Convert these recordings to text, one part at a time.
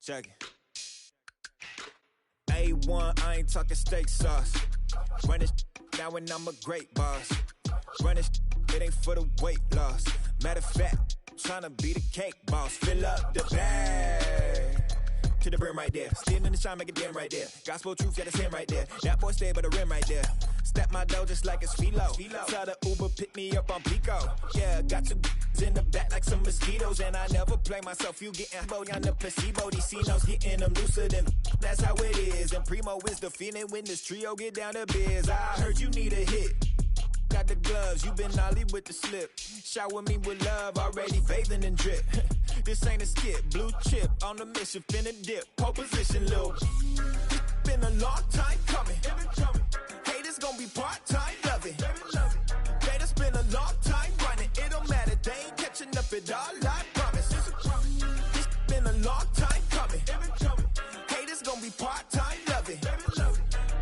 Check it. A1, I ain't talking steak sauce. Run this now and I'm a great boss. Run this, it ain't for the weight loss. Matter of fact, tryna be the cake boss. Fill up the bag to the brim right there. Standing in the shine, make it dim right there. Gospel truth, yeah, that's him right there. That boy stay by the rim right there. Step my dough just like it's philo. Tell the Uber pick me up on Pico. Yeah, got two in the back like some mosquitoes. And I never play myself. You getting boy on the placebo. These C-notes getting them looser than that's how it is. And Primo is the feeling when this trio get down to biz. I heard you need a hit. Got the gloves, you been ollie with the slip. Shower me with love, already bathing in drip. This ain't a skip, blue chip on the mission, finna dip. Pole position, Lil. Been a long time coming. Haters gon' be part-time, love it. They done spend a long time running. It don't matter, they ain't catching up at all, I promise. It's been a long time coming. Haters gon' be part-time, love it.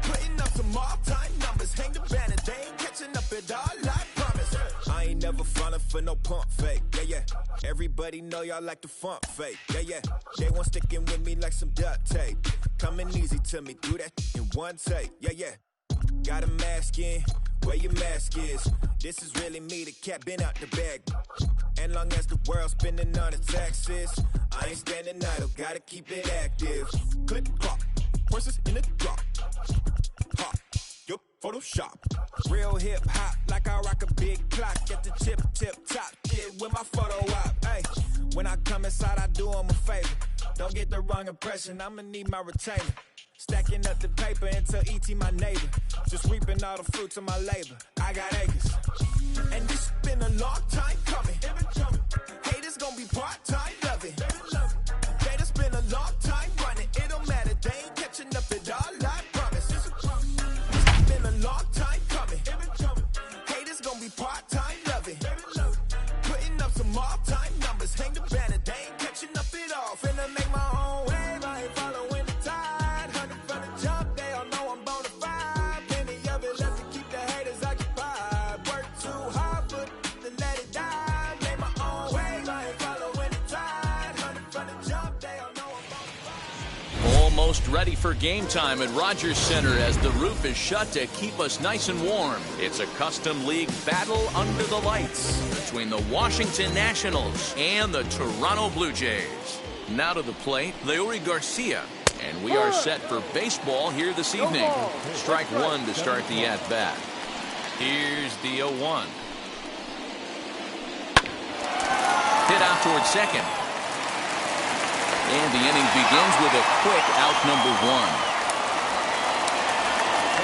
Putting up some all-time numbers. Hang the banner, they ain't catching up at all, I promise. I ain't never falling for no pump fake, yeah. Everybody know y'all like the funk fake, yeah. They want sticking with me like some duct tape. Coming easy to me, do that in one take, yeah. Got a mask in, where your mask is. This is really me, the cat been out the bag. And long as the world's spending on the taxes, I ain't standing idle, gotta keep it active. Click clock, horses in the drop. Hop, yo, Photoshop. Real hip hop, like I rock a big clock at the tip top. Shit with my photo op, hey. When I come inside, I do 'em a favor. Don't get the wrong impression, I'ma need my retainer. Stacking up the paper until E.T. my neighbor. Just reaping all the fruits of my labor. I got acres. And this been a long time coming. Haters gon' be part-time, love it. They done spend a long time running. It don't matter, they ain't catching up at all, I promise. It's been a long time coming. Haters gon' be part-time, love it. Putting up some all-time numbers. Hang the banner, they ain't catching up at all. Finna make my own wave, I ain't following the tide. 100 from the jump, they all know I'm bona fide. Plenty of it left to keep the haters occupied. Work too hard for to let it die. Make my own wave, I ain't following the tide. 100 from the jump, they all know I'm bona fide. Almost ready for game time at Rogers Center as the roof is shut to keep us nice and warm. It's a custom league battle under the lights between the Washington Nationals and the Toronto Blue Jays. Now to the plate, Leury Garcia. And we are set for baseball here this evening. Strike one to start the at-bat. Here's the 0-1. Hit out towards second. And the inning begins with a quick out number one.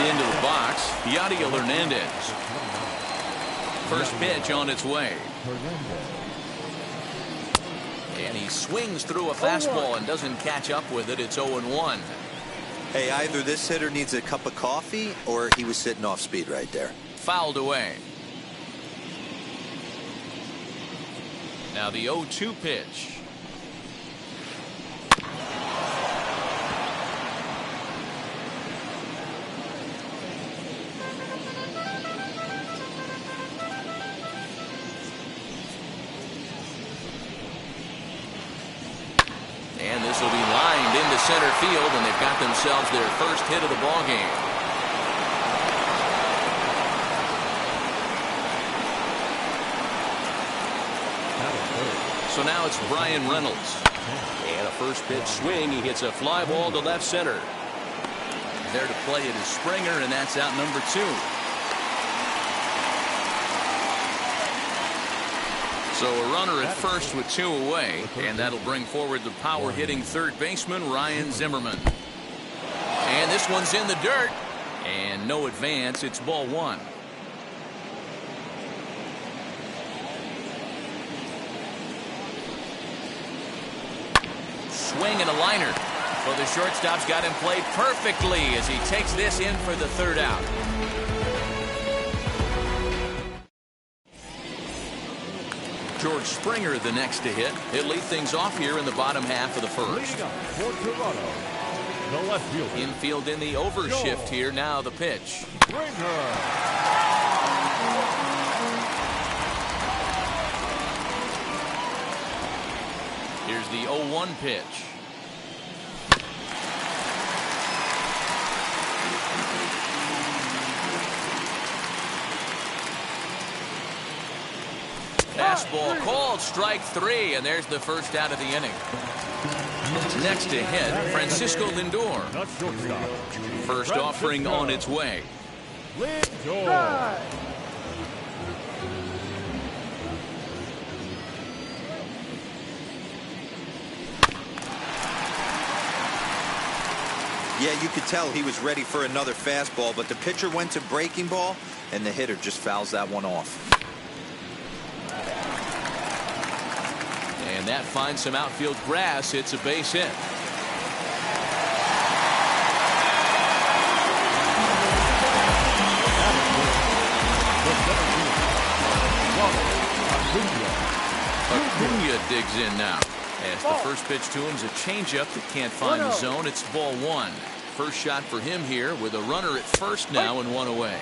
Into the box, Yadiel Hernandez. First pitch on its way. And he swings through a fastball and doesn't catch up with it. It's 0-1. Hey, either this hitter needs a cup of coffee or he was sitting off speed right there. Fouled away. Now the 0-2 pitch. And this will be lined into center field, and they've got themselves their first hit of the ball game. So now it's Brian Reynolds. And a first pitch swing. He hits a fly ball to left center. There to play it is Springer, and that's out number 2. So a runner at first with 2 away, and that'll bring forward the power-hitting third baseman, Ryan Zimmerman. And this one's in the dirt, and no advance. It's ball 1. Swing and a liner. Well, the shortstop's got him played perfectly as he takes this in for the third out. George Springer the next to hit. He'll lead things off here in the bottom half of the first. Infield in the overshift here. Now the pitch. Here's the 0-1 pitch. fastball called strike 3, and there's the first out of the inning. Next to hit, Francisco Lindor. First offering on its way. Lindor. Yeah, you could tell he was ready for another fastball, but the pitcher went to breaking ball, and the hitter just fouls that one off. And that finds some outfield grass. It's a base hit. Acuna digs in now. As the first pitch to him is a changeup that can't find the zone. It's ball 1. First shot for him here with a runner at first now and 1 away.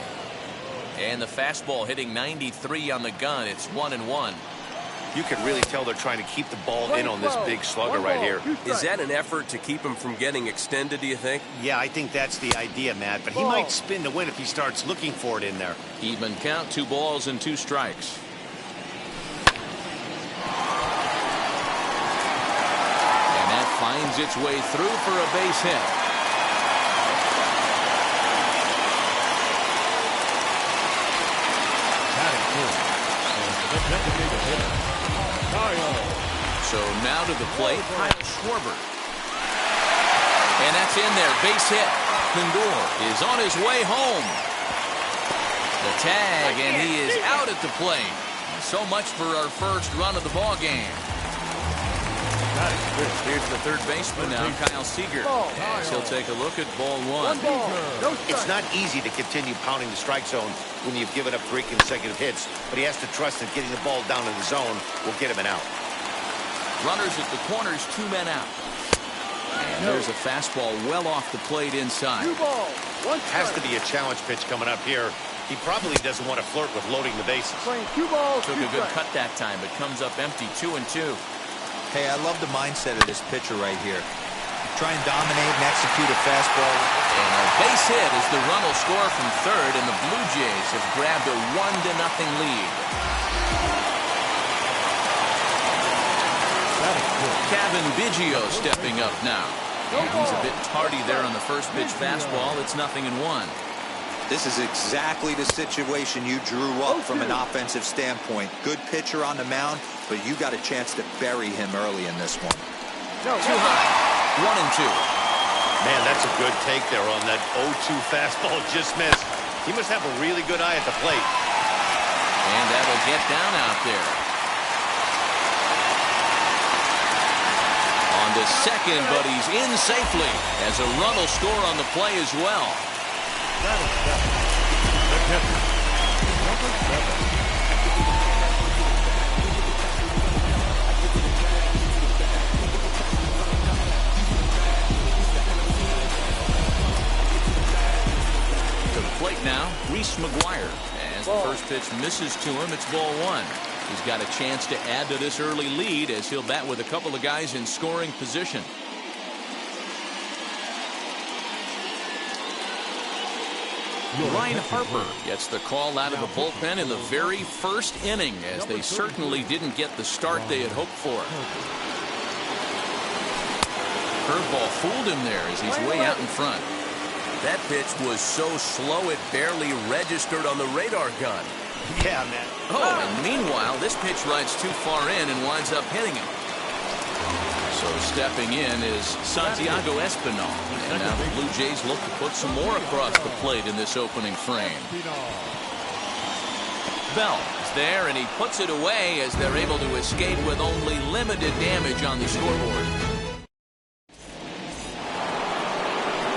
And the fastball hitting 93 on the gun. It's 1-1. You can really tell they're trying to keep the ball in on this big slugger right here. Is that an effort to keep him from getting extended, do you think? Yeah, I think that's the idea, Matt. But he might spin to win if he starts looking for it in there. Even count, 2 balls and 2 strikes. And that finds its way through for a base hit. So now to the plate, Kyle Schwarber. And that's in there, base hit. Lindor is on his way home. The tag, and he is out at the plate. So much for our first run of the ball game. Here's the third baseman now, Kyle Seager. As he'll take a look at ball 1. It's not easy to continue pounding the strike zone when you've given up 3 consecutive hits, but he has to trust that getting the ball down in the zone will get him an out. Runners at the corners, 2 men out. And there's a fastball well off the plate inside. Has to be a challenge pitch coming up here. He probably doesn't want to flirt with loading the bases. Took a good cut that time, but comes up empty, 2-2. Hey, I love the mindset of this pitcher right here. Try and dominate and execute a fastball. And a base hit as the run will score from third, and the Blue Jays have grabbed a 1-0 lead. Kevin Biggio stepping up now. And he's a bit tardy there on the first pitch fastball. It's 0-1. This is exactly the situation you drew up from an offensive standpoint. Good pitcher on the mound, but you got a chance to bury him early in this one. Too high. 1-2. Man, that's a good take there on that 0-2 fastball. Just missed. He must have a really good eye at the plate. And that'll get down out there. On to second, but he's in safely as a run will score on the play as well. To the plate now, Reese McGuire. As the first pitch misses to him, it's ball 1. He's got a chance to add to this early lead as he'll bat with a couple of guys in scoring position. Ryan Harper gets the call out of the bullpen in the very first inning, as they certainly didn't get the start they had hoped for. Curveball fooled him there as he's way out in front. That pitch was so slow it barely registered on the radar gun. Yeah, man. Oh, and meanwhile, this pitch rides too far in and winds up hitting him. So stepping in is Santiago Espinal. And now the Blue Jays look to put some more across the plate in this opening frame. Bell is there, and he puts it away as they're able to escape with only limited damage on the scoreboard.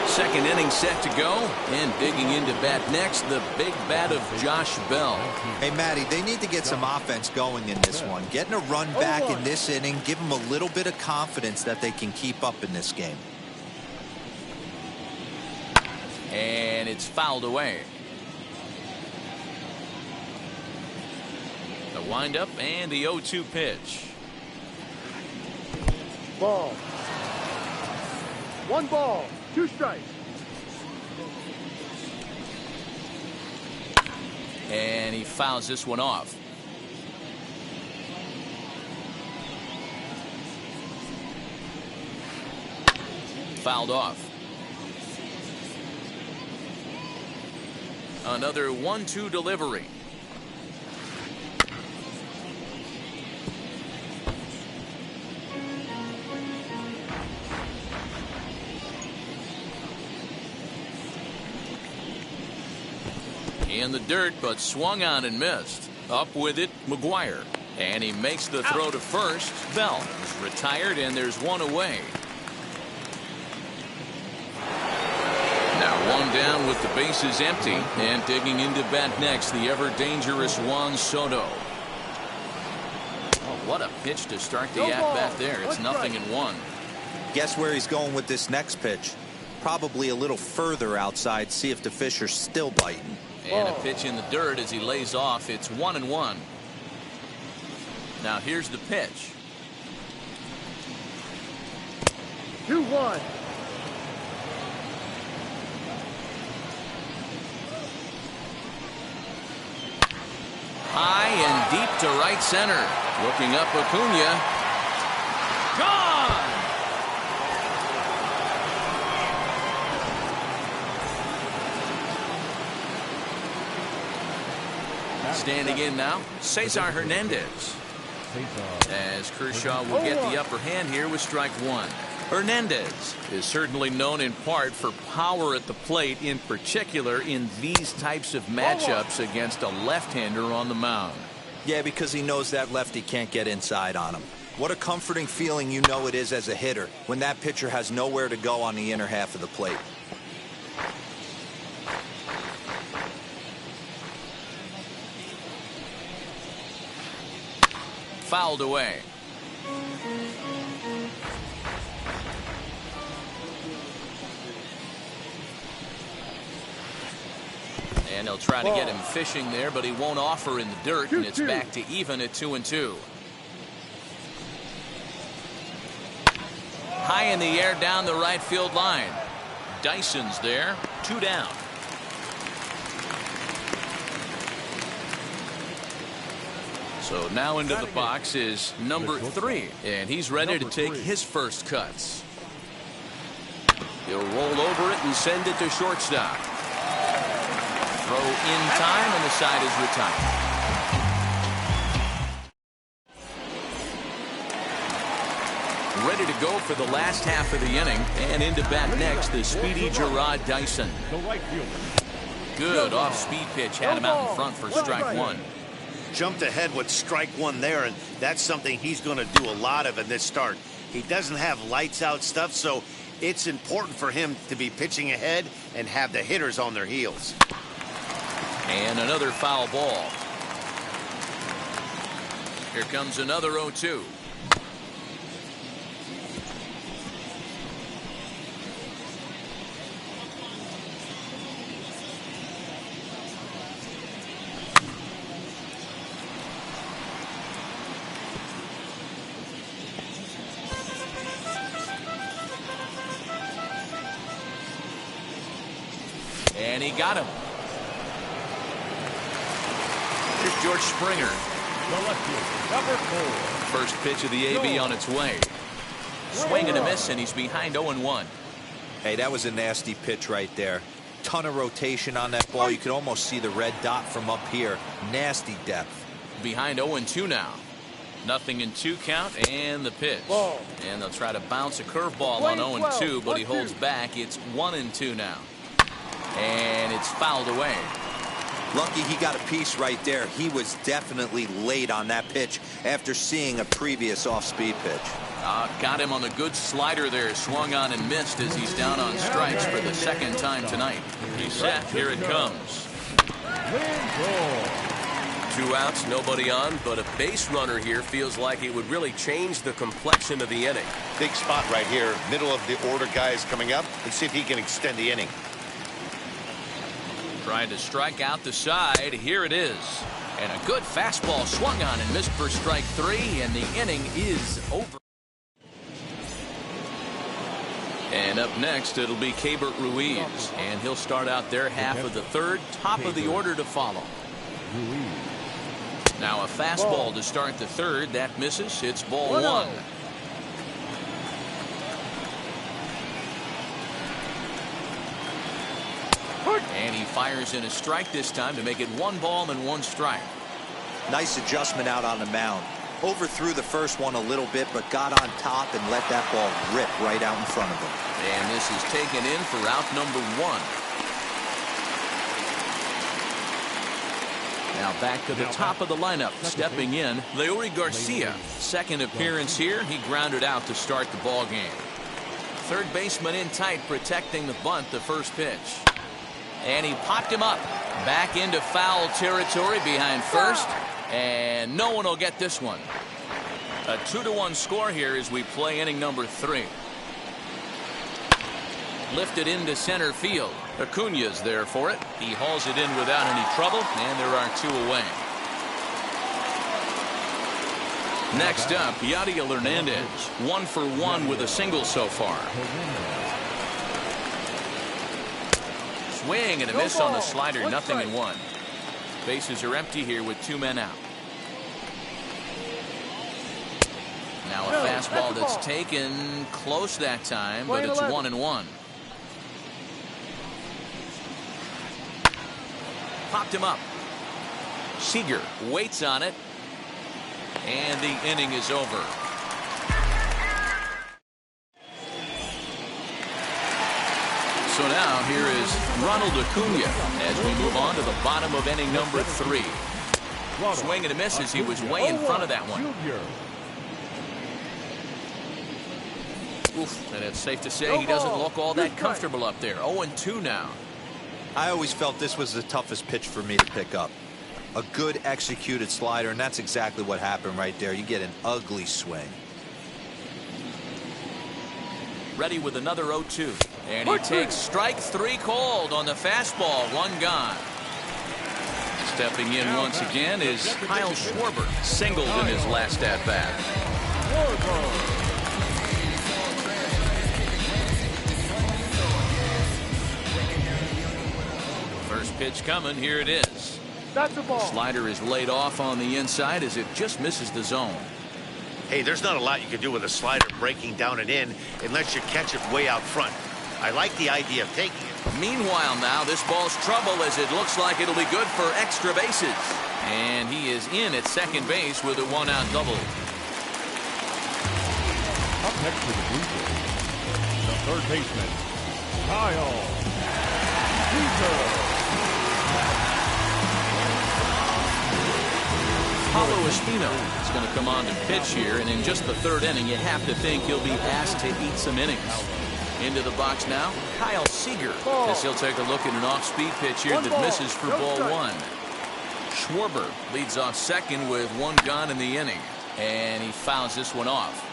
Second inning set to go, and digging into bat next, the big bat of Josh Bell. Hey, Matty, they need to get some offense going in this one. Getting a run back in this inning, give them a little bit of confidence that they can keep up in this game. And it's fouled away. The windup and the 0-2 pitch. Ball. 1 ball, 2 strikes. And he fouls this one off. fouled off. Another 1-2 delivery. In the dirt, but swung on and missed. Up with it, McGuire. And he makes the throw to first. Bell is retired, and there's one away. Now one down with the bases empty. And digging into bat next, the ever-dangerous Juan Soto. Oh, what a pitch to start the at-bat there. It's 0-1. Guess where he's going with this next pitch? Probably a little further outside. See if the fish are still biting. And a pitch in the dirt as he lays off. It's 1-1. Now here's the pitch. 2-1. High and deep to right center. Looking up, Acuna. Gone! Standing in now, Cesar Hernandez. As Kershaw will get the upper hand here with strike one. Hernandez is certainly known in part for power at the plate, in particular in these types of matchups against a left-hander on the mound. Yeah, because he knows that lefty can't get inside on him. What a comforting feeling you know it is as a hitter when that pitcher has nowhere to go on the inner half of the plate. Fouled away. And they'll try to get him fishing there, but he won't offer in the dirt, and it's back to even at 2-2. High in the air down the right field line. Dyson's there, 2 down. So now into the box is number 3, and he's ready to take his first cuts. He'll roll over it and send it to shortstop. Throw in time, and the side is retired. Ready to go for the last half of the inning, and into bat next, the speedy Jarrod Dyson. Good off-speed pitch, had him out in front for strike one. Jumped ahead with strike one there, and that's something he's going to do a lot of in this start. He doesn't have lights out stuff, so it's important for him to be pitching ahead and have the hitters on their heels. And another foul ball. Here comes another 0-2. And he got him. Here's George Springer. First pitch of the AB on its way. Swing and a miss, and he's behind 0-1. Hey, that was a nasty pitch right there. Ton of rotation on that ball. You could almost see the red dot from up here. Nasty depth. Behind 0-2 now. 0-2 count, and the pitch. And they'll try to bounce a curveball on 0-2, but he holds back. It's 1-2 now. And it's fouled away. Lucky he got a piece right there. He was definitely late on that pitch after seeing a previous off-speed pitch. Got him on the good slider there. Swung on and missed as he's down on strikes for the second time tonight. He's set. Here it comes. 2 outs, nobody on, but a base runner here feels like it would really change the complexion of the inning. Big spot right here. Middle of the order guys coming up. Let's see if he can extend the inning. Trying to strike out the side. Here it is. And a good fastball swung on and missed for strike 3, and the inning is over. And up next, it'll be Keibert Ruiz, and he'll start out their half of the third, top of the order to follow. Now a fastball to start the third. That misses. It's ball 1. And he fires in a strike this time to make it 1 ball and 1 strike. Nice adjustment out on the mound. Overthrew the first one a little bit, but got on top and let that ball rip right out in front of him. And this is taken in for out number 1. Now back to the top of the lineup. Stepping in, Leury Garcia. Second appearance here. He grounded out to start the ball game. Third baseman in tight, protecting the bunt, the first pitch. And he popped him up. Back into foul territory behind first. And no one will get this one. A 2-1 score here as we play inning number 3. Lifted into center field. Acuña's there for it. He hauls it in without any trouble, and there are 2 away. Next up, Yadiel Hernandez. 1 for 1 with a single so far. Swing and a miss on the slider, nothing in 1. Bases are empty here with 2 men out. Now a fastball that's taken close that time, but it's 1-1. Popped him up. Seager waits on it. And the inning is over. So now here is Ronald Acuña as we move on to the bottom of inning number 3. Swing and a miss as he was way in front of that one. Oof, and it's safe to say he doesn't look all that comfortable up there. 0-2 now. I always felt this was the toughest pitch for me to pick up. A good executed slider, and that's exactly what happened right there. You get an ugly swing. Ready with another 0-2. And he takes strike 3 called on the fastball. 1 gone. Stepping in once again is Kyle Schwarber. Singled in his last at-bat. First pitch coming. Here it is. That's a ball. Slider is laid off on the inside as it just misses the zone. Hey, there's not a lot you can do with a slider breaking down and in unless you catch it way out front. I like the idea of taking it. Meanwhile now, this ball's trouble as it looks like it'll be good for extra bases. And he is in at second base with a 1-out double. Up next to the Blue Jays, the third baseman, Kyle Seager. Paulo Espino is going to come on to pitch here, and in just the 3rd inning, you have to think he'll be asked to eat some innings. Into the box now, Kyle Seager, as he'll take a look at an off-speed pitch here that misses for ball 1. Schwarber leads off second with 1 gone in the inning, and he fouls this one off.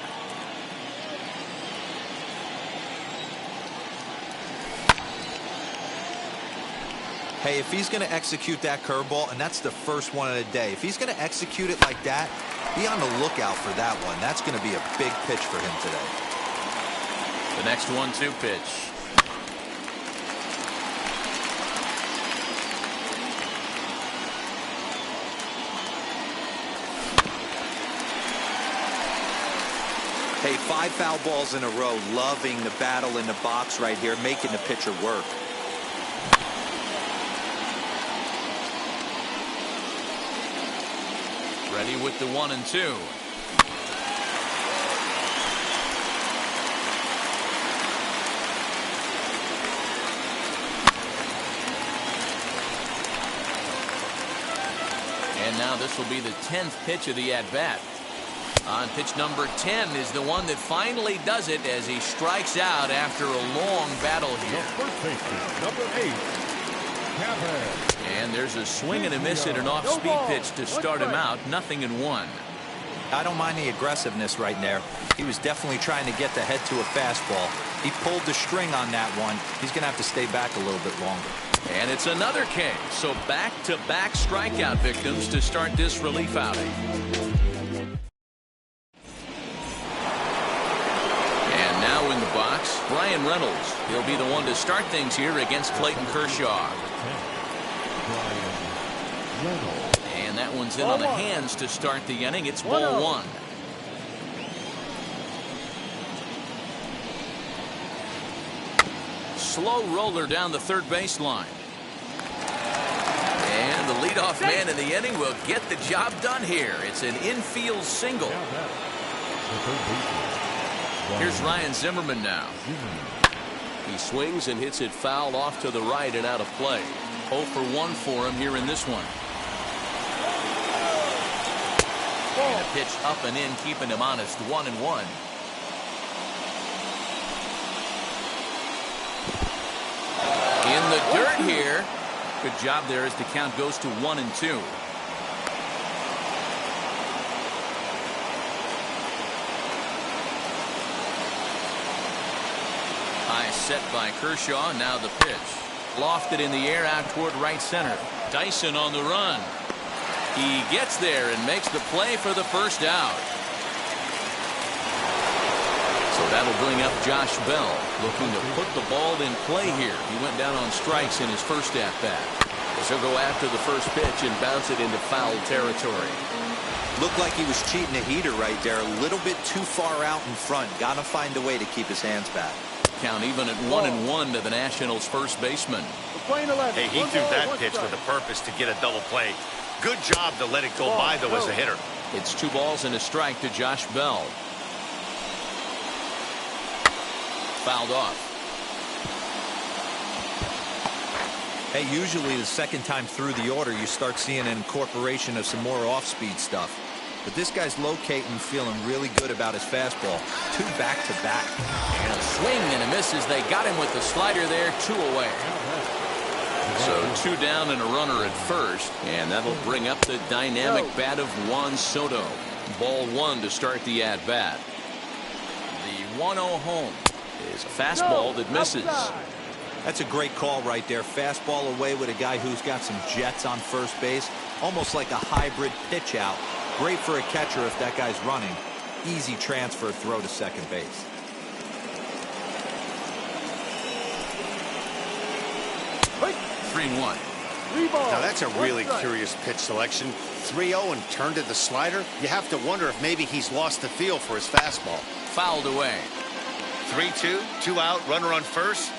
Hey, if he's going to execute that curveball, and that's the first one of the day, if he's going to execute it like that, be on the lookout for that one. That's going to be a big pitch for him today. The next 1-2 pitch. Hey, 5 foul balls in a row. Loving the battle in the box right here, making the pitcher work. Ready with the 1-2. And now this will be the 10th pitch of the at-bat. On pitch number 10 is the one that finally does it as he strikes out after a long battle here. First baseman, number 8, Kevin. And there's a swing and a miss at an off-speed pitch to start him out. 0-1. I don't mind the aggressiveness right there. He was definitely trying to get the head to a fastball. He pulled the string on that one. He's going to have to stay back a little bit longer. And it's another K. So back-to-back strikeout victims to start this relief outing. And now in the box, Bryan Reynolds. He'll be the one to start things here against Clayton Kershaw. And that one's in on the hands to start the inning. It's ball 1. Slow roller down the third baseline. leadoff man in the inning will get the job done here. It's an infield single. Here's Ryan Zimmerman now. He swings and hits it foul off to the right and out of play. 0 for 1 for him here in this one. And a pitch up and in, keeping him honest. 1-1. In the dirt here. Good job there as the count goes to 1-2. High set by Kershaw. Now the pitch. Lofted in the air out toward right center. Dyson on the run. He gets there and makes the play for the first out. So that'll bring up Josh Bell, looking to put the ball in play here. He went down on strikes in his first at-bat. So he'll go after the first pitch and bounce it into foul territory. Looked like he was cheating a heater right there. A little bit too far out in front. Got to find a way to keep his hands back. Count even at 1-1 to the Nationals' first baseman. Hey, he threw that pitch with a purpose to get a double play. Good job to let it go by, though, as a hitter. It's 2 balls and a strike to Josh Bell. Fouled off. Hey, usually the second time through the order, you start seeing an incorporation of some more off-speed stuff. But this guy's locating, feeling really good about his fastball. 2 back-to-back. And a swing and a miss as they got him with the slider there. 2 away. So 2 down and a runner at first. And that'll bring up the dynamic bat of Juan Soto. Ball 1 to start the at-bat. The 1-0 home is a fastball that misses. That's a great call right there. Fastball away with a guy who's got some jets on first base. Almost like a hybrid pitch out. Great for a catcher if that guy's running. Easy transfer throw to second base. Three-1. Now that's a really curious pitch selection. 3-0 and turned to the slider. You have to wonder if maybe he's lost the feel for his fastball. Fouled away. 3-2, 2 out, runner on first.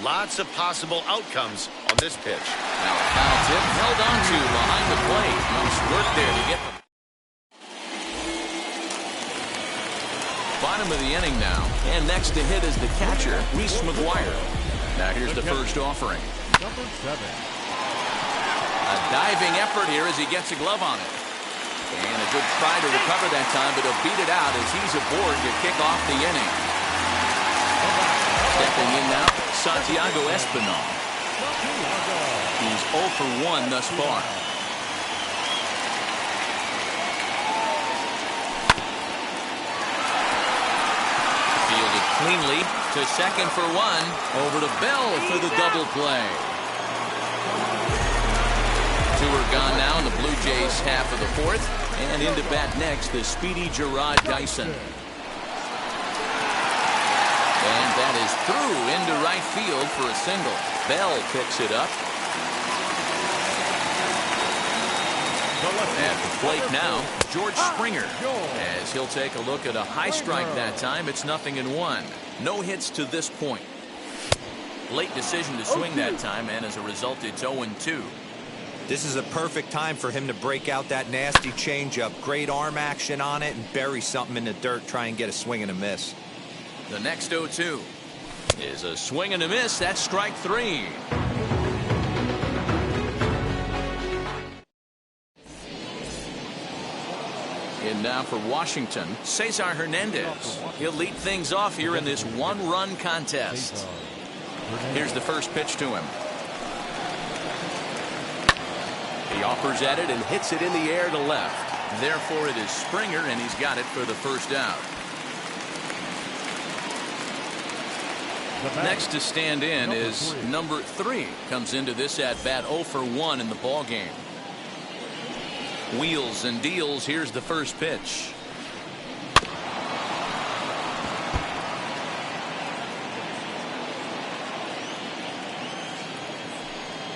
Lots of possible outcomes on this pitch. Now a foul tip held on to behind the plate. Nice work there to get them. Bottom of the inning now, and next to hit is the catcher, Reese McGuire. Now here's the first offering. Number 7. A diving effort here as he gets a glove on it. And a good try to recover that time, but he'll beat it out as he's aboard to kick off the inning. Stepping in now, Santiago Espinal. He's 0 for 1 thus far. Fielded cleanly to second for 1. Over to Bell for the double play. 2 are gone now in the Blue Jays half of the 4th. And into bat next, the speedy Gerard Dyson. And that is through into right field for a single. Bell picks it up. At the plate now, George Springer. As he'll take a look at a high strike that time, it's 0-1. No hits to this point. Late decision to swing that time, and as a result, it's 0-2. This is a perfect time for him to break out that nasty changeup. Great arm action on it and bury something in the dirt. Try and get a swing and a miss. The next 0-2 is a swing and a miss. That's strike 3. And now for Washington, Cesar Hernandez. He'll lead things off here in this 1-run contest. Here's the first pitch to him. He offers at it and hits it in the air to left. Therefore, it is Springer, and he's got it for the first out. Next to stand in is number 3. Comes into this at-bat 0 for 1 in the ballgame. Wheels and deals. Here's the first pitch.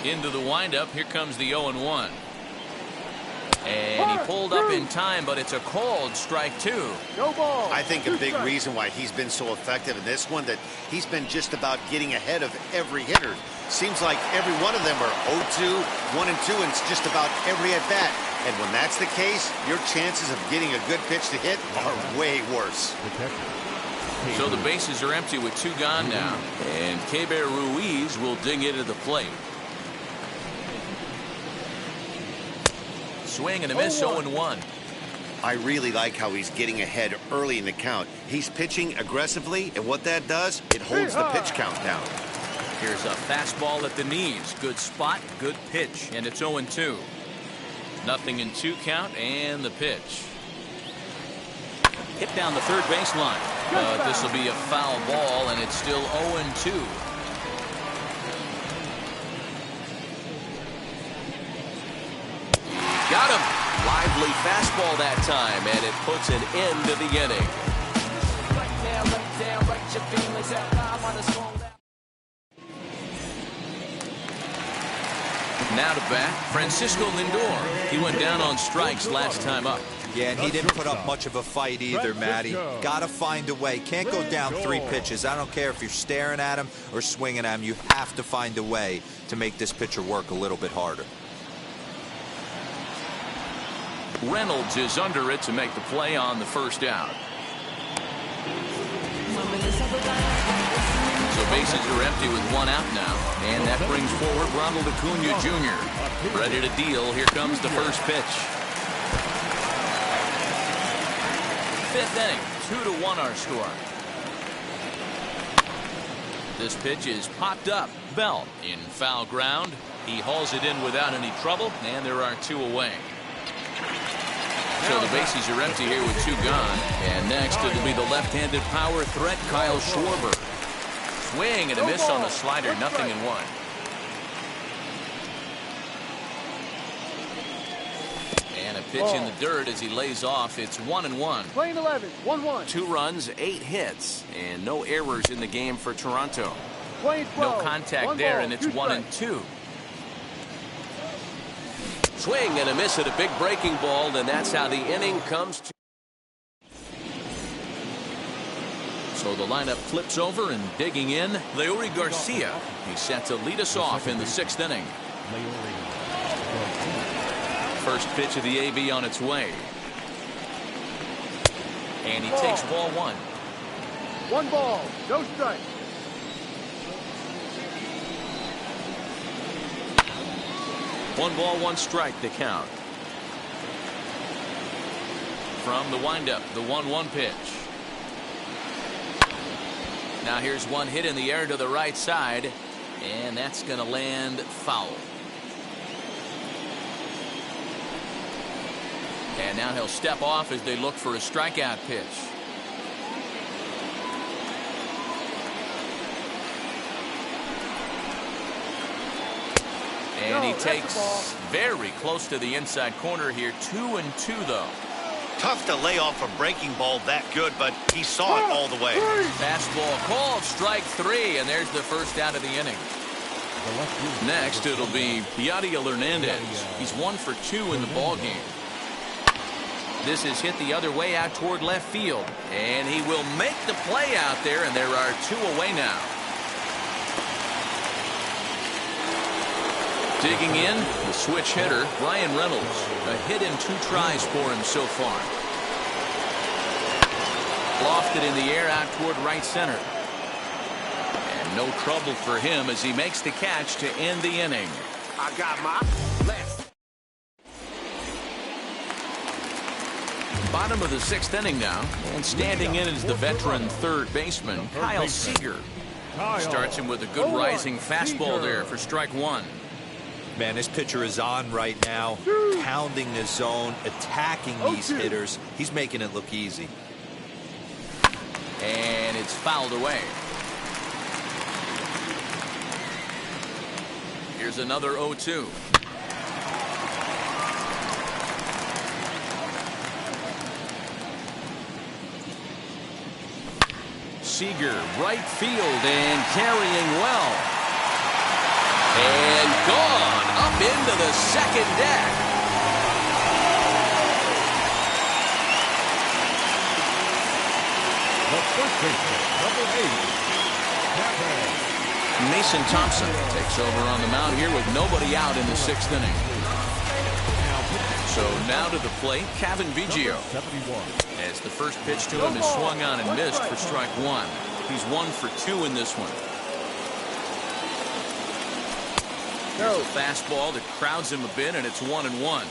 Into the windup. Here comes the 0-1. And he pulled up in time, but it's a called strike 2. No ball. I think a big reason why he's been so effective in this one that he's been just about getting ahead of every hitter. Seems like every one of them are 0-2, 1-2, and it's just about every at bat. And when that's the case, your chances of getting a good pitch to hit are way worse. So the bases are empty with 2 gone now, and Keibert Ruiz will dig into the plate. Swing and a miss, 0-1. I really like how he's getting ahead early in the count. He's pitching aggressively, and what that does, it holds the pitch count down. Here's a fastball at the knees. Good spot, good pitch, and it's 0-2. Nothing in 2 count, and the pitch. Hit down the third baseline. But this will be a foul ball, and it's still 0-2. Got him. Lively fastball that time, and it puts an end to the inning. Now to bat, Francisco Lindor. He went down on strikes last time up. Yeah, and he didn't put up much of a fight either, Matty. Got to find a way. Can't go down 3 pitches. I don't care if you're staring at him or swinging at him. You have to find a way to make this pitcher work a little bit harder. Reynolds is under it to make the play on the first out. So bases are empty with 1 out now. And that brings forward Ronald Acuna Jr. Ready to deal. Here comes the first pitch. 5th inning, 2-1 our score. This pitch is popped up. Bell in foul ground. He hauls it in without any trouble, and there are 2 away. So the bases are empty here with 2 gone. And next it'll be the left-handed power threat, Kyle Schwarber. Swing and a miss on the slider, nothing in 1. And a pitch in the dirt as he lays off. It's 1-1. Playing 11, 1-1. 2 runs, 8 hits, and no errors in the game for Toronto. Playing 12. No contact there, and it's 1-2. Swing and a miss at a big breaking ball, and that's how the inning comes to. So the lineup flips over, and digging in, Leury Garcia. He's set to lead us off in the 6th inning. First pitch of the AB on its way. And he takes ball 1. 1 ball, no strike. 1 ball, 1 strike to count. From the windup, the 1-1 pitch. Now here's one hit in the air to the right side, and that's going to land foul. And now he'll step off as they look for a strikeout pitch. And he takes very close to the inside corner here. 2-2 though. Tough to lay off a breaking ball that good, but he saw it all the way. Fastball called, strike 3, and there's the first out of the inning. Next, it'll be Yadiel Hernandez. He's 1 for 2 in the ballgame. This is hit the other way out toward left field, and he will make the play out there, and there are 2 away now. Digging in, the switch hitter, Ryan Reynolds. A hit in 2 tries for him so far. Lofted in the air out toward right center. And no trouble for him as he makes the catch to end the inning. I got my left. Bottom of the 6th inning now, and standing in is the veteran third baseman, Kyle Seager. Starts him with a good rising fastball there for strike 1. Man, this pitcher is on right now, pounding the zone, attacking these hitters. He's making it look easy. And it's fouled away. Here's another 0-2. Seager, right field, and carrying well. And gone up into the second deck. baseman, number 8, Kevin. Mason Thompson takes over on the mound here with nobody out in the 6th inning. So now to the plate, Cavan Biggio. 71. As the first pitch to him is swung on and missed for strike 1. He's 1 for 2 in this one. There's a fastball that crowds him a bit, and it's 1-1.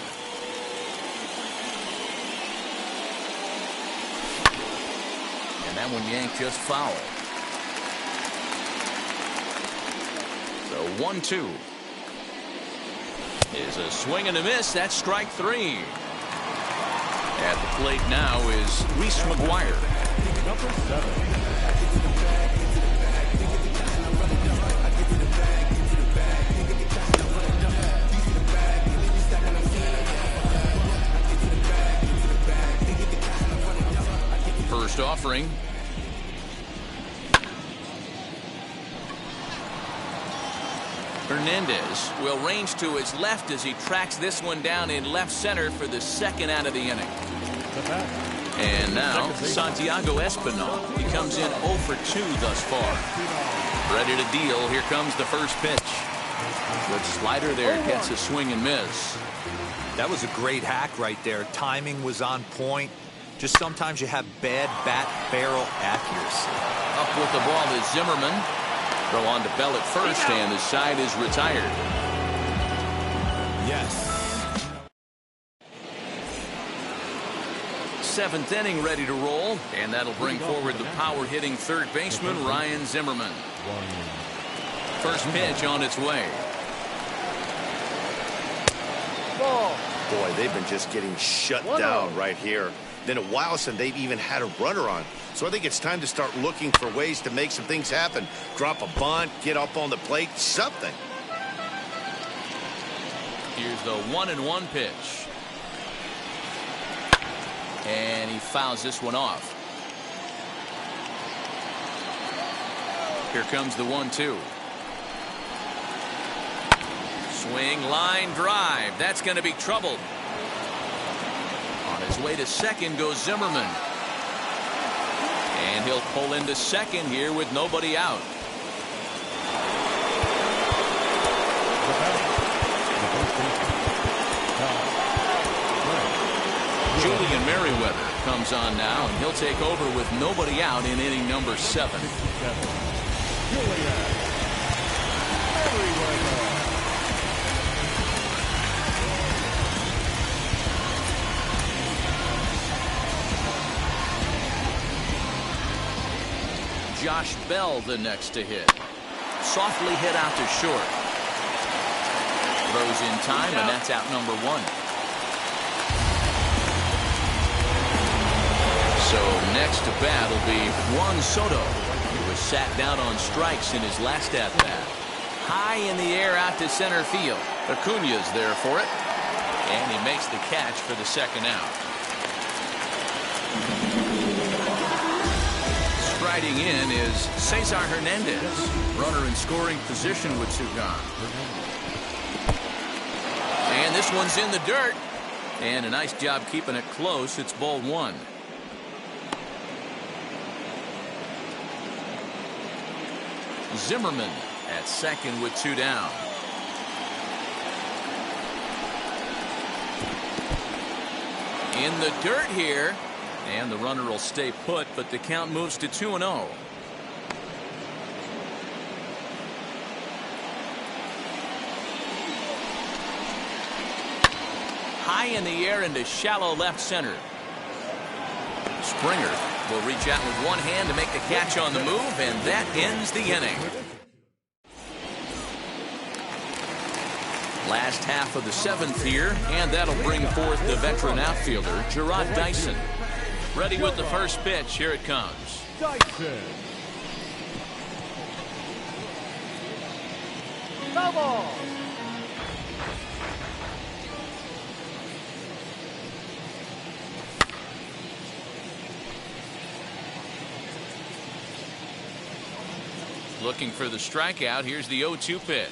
And that one yanked just foul. So 1-2. Is a swing and a miss. That's strike 3. At the plate now is Reese McGuire. Number 7. First offering. Hernandez will range to his left as he tracks this one down in left center for the 2nd out of the inning. And now Santiago Espinal. He comes in 0 for 2 thus far. Ready to deal. Here comes the first pitch. Good slider there. Gets a swing and miss. That was a great hack right there. Timing was on point. Just sometimes you have bad bat barrel accuracy. Up with the ball is Zimmerman. Throw on to Bell at first, and the side is retired. Yes. 7th inning ready to roll, and that'll bring forward the power-hitting third baseman, Ryan Zimmerman. First pitch on its way. Ball. Boy, they've been just getting shut down right here. Then at Wilson, they've even had a runner on. So I think it's time to start looking for ways to make some things happen. Drop a bunt, get up on the plate, something. Here's the 1-1 pitch. And he fouls this one off. Here comes the 1-2. Swing, line, drive. That's going to be troubled. On his way to second goes Zimmerman. And he'll pull into second here with nobody out. Julian Merriweather comes on now, and he'll take over with nobody out in inning number 7. Julian Merriweather. Josh Bell the next to hit. Softly hit out to short. Throws in time, and that's out number 1. So next to bat will be Juan Soto. He was sat down on strikes in his last at-bat. High in the air out to center field. Acuña's there for it. And he makes the catch for the 2nd out. Striding in is Cesar Hernandez. Runner in scoring position with 2 gone. And this one's in the dirt. And a nice job keeping it close. It's ball 1. Zimmerman at second with 2 down. In the dirt here. And the runner will stay put, but the count moves to 2-0. High in the air into shallow left center. Springer will reach out with one hand to make the catch on the move, and that ends the inning. Last half of the 7th here, and that'll bring forth the veteran outfielder, Jarrod Dyson. Ready with the first pitch. Here it comes. Dyson. Foul ball. Looking for the strikeout. Here's the 0-2 pitch.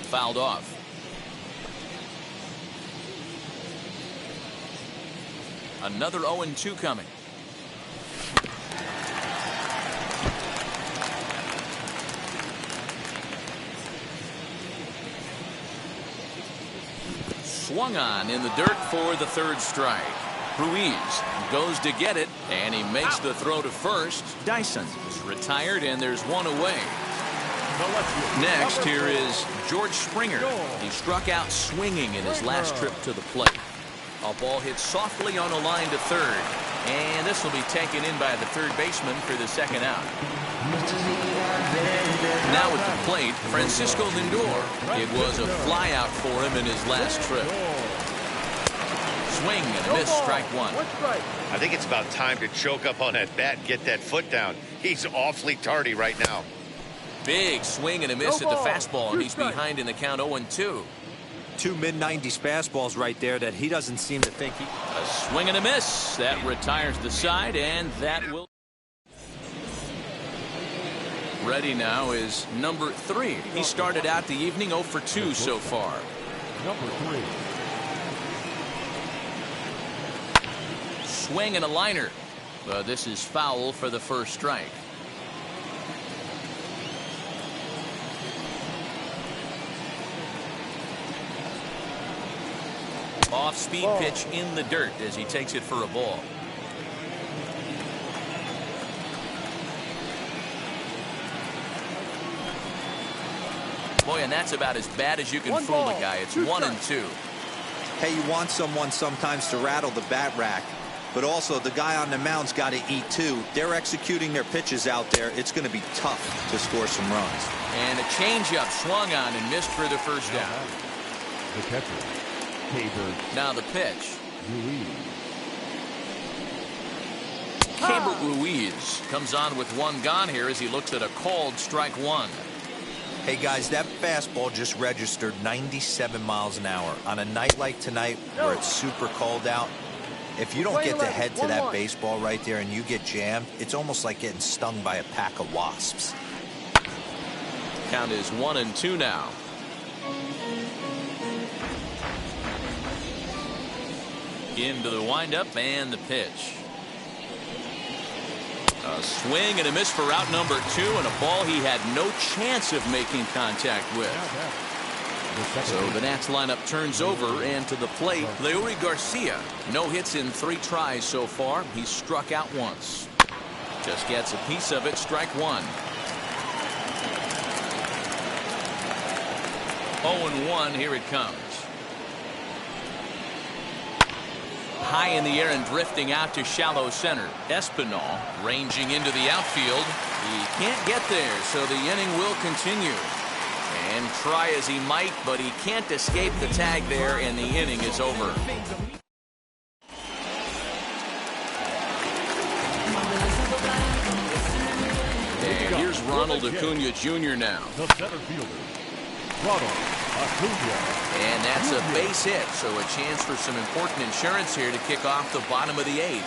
Fouled off. Another 0-2 coming. Swung on in the dirt for the third strike. Ruiz goes to get it, and he makes the throw to first. Dyson is retired, and there's one away. Next, here is George Springer. He struck out swinging in his last trip to the plate. A ball hit softly on a line to third, and this will be taken in by the third baseman for the second out. Now at the plate, Francisco Lindor. It was a fly out for him in his last trip. Swing and a miss, strike one. I think it's about time to choke up on that bat and get that foot down. He's awfully tardy right now. Big swing and a miss at the fastball, and he's behind in the count 0-2. Two mid-90s fastballs right there that he doesn't seem to think he... A swing and a miss. That retires the side, and that will... Ready now is number 3. He started out the evening 0 for 2 so far. Number 3. Swing and a liner. But this is foul for the first strike. Off-speed pitch in the dirt as he takes it for a ball. Boy, and that's about as bad as you can fool a guy. It's 1-2. Hey, you want someone sometimes to rattle the bat rack, but also the guy on the mound's got to eat too. They're executing their pitches out there. It's going to be tough to score some runs. And a changeup swung on and missed for the first down. The catcher, Keibert. Now the pitch. Ruiz. Keibert Ruiz comes on with one gone here as he looks at a called strike one. Hey guys, that fastball just registered 97 miles an hour. On a night like tonight where it's super cold out, if you don't get the head to that baseball right there and you get jammed, it's almost like getting stung by a pack of wasps. Count is 1-2 now. Into the windup and the pitch. A swing and a miss for out number 2, and a ball he had no chance of making contact with. So the Nats lineup turns over, and to the plate, Leury Garcia. No hits in 3 tries so far. He's struck out once. Just gets a piece of it, strike one. 0-1, here it comes. High in the air and drifting out to shallow center. Espinal ranging into the outfield. He can't get there, so the inning will continue. And try as he might, but he can't escape the tag there, and the inning is over. And here's Ronald Acuna Jr. now. The center fielder, Ronald Acuna. And that's a base hit, so a chance for some important insurance here to kick off the bottom of the 8th.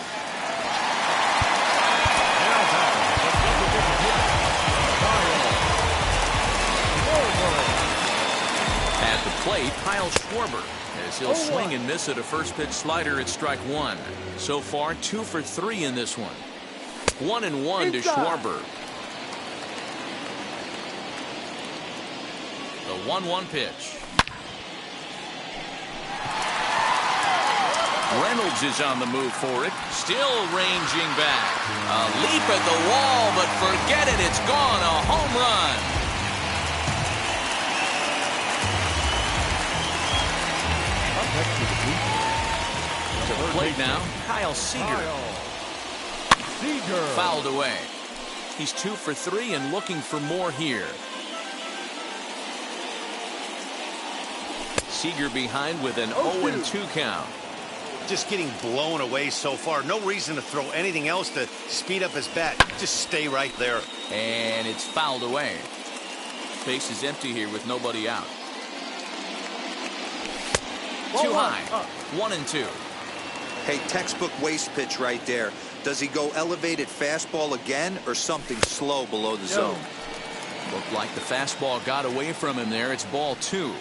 At the plate, Kyle Schwarber, as he'll swing and miss at a first pitch slider at strike one. So far, 2 for 3 in this one. 1-1 to Schwarber. The 1-1 pitch. Reynolds is on the move for it. Still ranging back. A leap at the wall, but forget it. It's gone. A home run. To the plate now, Kyle Seager. Fouled away. He's 2 for 3 and looking for more here. Seager behind with an 0-2 count. Just getting blown away so far. No reason to throw anything else to speed up his bat. Just stay right there. And it's fouled away. Base is empty here with nobody out. Too high. 1-2. Hey, textbook waste pitch right there. Does he go elevated fastball again or something slow below the zone? Looked like the fastball got away from him there. It's ball 2.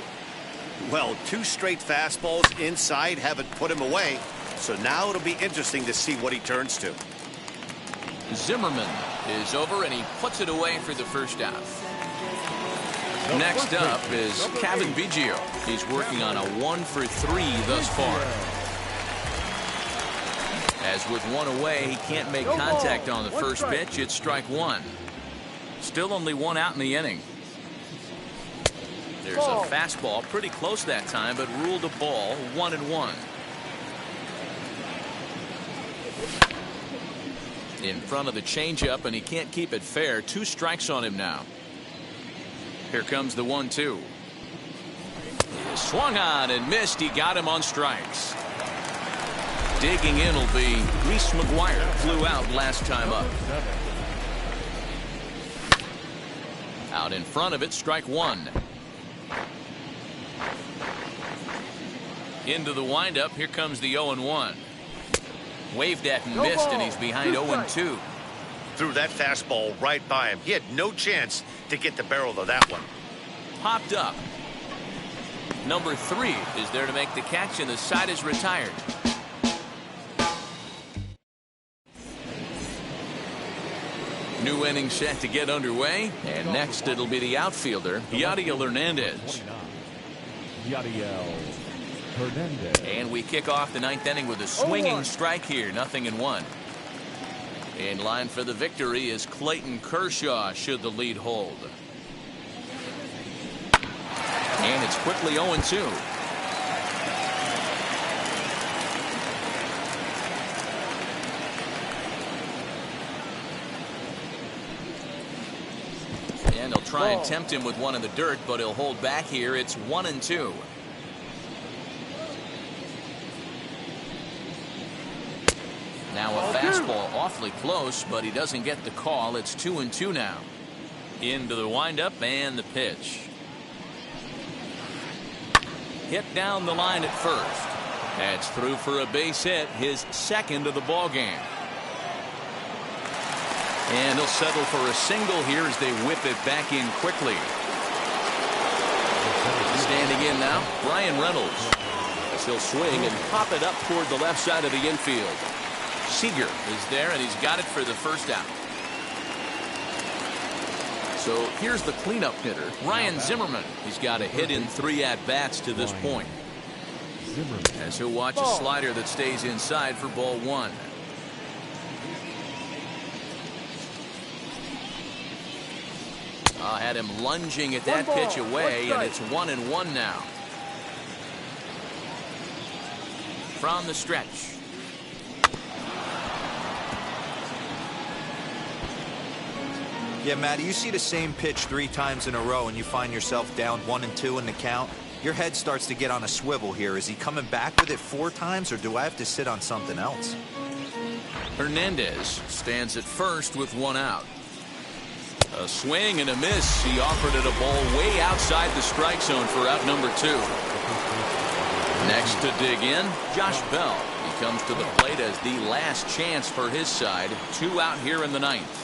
Well, 2 straight fastballs inside haven't put him away. So now it'll be interesting to see what he turns to. Zimmerman is over, and he puts it away for the first down. Next up is Kevin Biggio. He's working on a 1-for-3 thus far. As with one away, he can't make contact on the first pitch. It's strike one. Still only one out in the inning. There's a fastball pretty close that time, but ruled a ball, 1-1. In front of the changeup, and he can't keep it fair. 2 strikes on him now. Here comes the 1-2. Swung on and missed. He got him on strikes. Digging in will be Reese McGuire. Flew out last time up. Out in front of it, strike one. Into the windup. Here comes the 0-1. Waved at and missed, and he's behind 0-2. Threw that fastball right by him. He had no chance to get the barrel of that one. Popped up. Number 3 is there to make the catch, and the side is retired. New inning set to get underway, and next it'll be the outfielder, Yadiel Hernandez. Yadiel Hernandez. And we kick off the 9th inning with a swinging strike here, 0-1. In line for the victory is Clayton Kershaw, should the lead hold. And it's quickly 0-2. And they'll try and tempt him with one in the dirt, but he'll hold back here. It's 1-2. Now a fastball awfully close, but he doesn't get the call. It's 2-2 now. Into the windup and the pitch. Hit down the line at first. That's through for a base hit, his second of the ball game. And he'll settle for a single here as they whip it back in quickly. Standing in now, Brian Reynolds. As he'll swing and pop it up toward the left side of the infield. Seager is there, and he's got it for the first out. So here's the cleanup hitter, Ryan Zimmerman. He's got a hit in 3 at-bats to this point. As he'll watch a slider that stays inside for ball 1. Had him lunging at that pitch away, and it's 1-1 now. From the stretch. Yeah, Matty, you see the same pitch 3 times in a row and you find yourself down 1-2 in the count. Your head starts to get on a swivel here. Is he coming back with it 4 times, or do I have to sit on something else? Hernandez stands at first with 1 out. A swing and a miss. He offered it a ball way outside the strike zone for out number 2. Next to dig in, Josh Bell. He comes to the plate as the last chance for his side. 2 out here in the 9th.